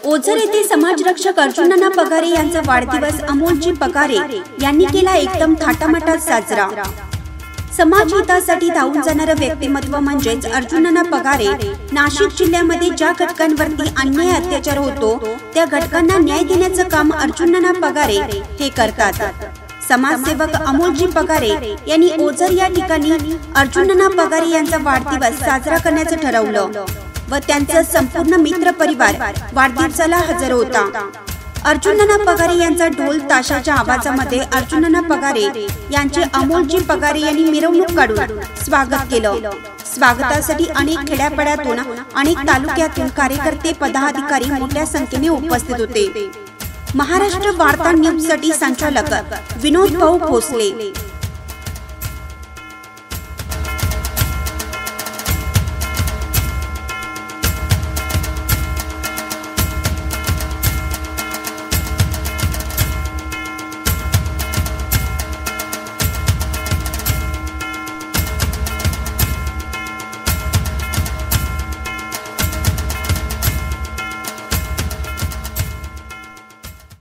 ओझर येथे समाजरक्षक अर्जुनना पगारे यांचा वाढदिवस अमोलजी पगारे यांनी केला एकदम थाटामाटात साजरा। समाज हितासाठी धावून जाणारे व्यक्तिमत्व म्हणजेच अर्जुनना पगारे। नाशिक जिल्ह्यामध्ये ज्या घटकांवरती अन्याय अत्याचार होतो त्या घटकांना न्याय देण्याचं काम अर्जुनना पगारे हे करतात। समाजसेवक अमोलजी पगारे यांनी ओझर या ठिकाणी अर्जुनना पगारे यांचा वाढदिवस साजरा करण्याचं ठरवलं व त्यांचा संपूर्ण मित्र परिवार वाढदिवसाला हजर होता। अर्जुनना पगारे यांचा ढोल ताशाच्या आवाजामध्ये अर्जुनना पगारे यांचे अमोलजी पगारे यांनी मिरवणूक काढून स्वागत केलं। स्वागतासाठी अनेक खेड्यापाड्यातून अनेक तालुक्यातून कार्यकर्ते पदाधिकारी मोठ्या संख्येने उपस्थित होते। महाराष्ट्र वार्ता न्यूज साठी संचालक विनोद भाऊ भोसले।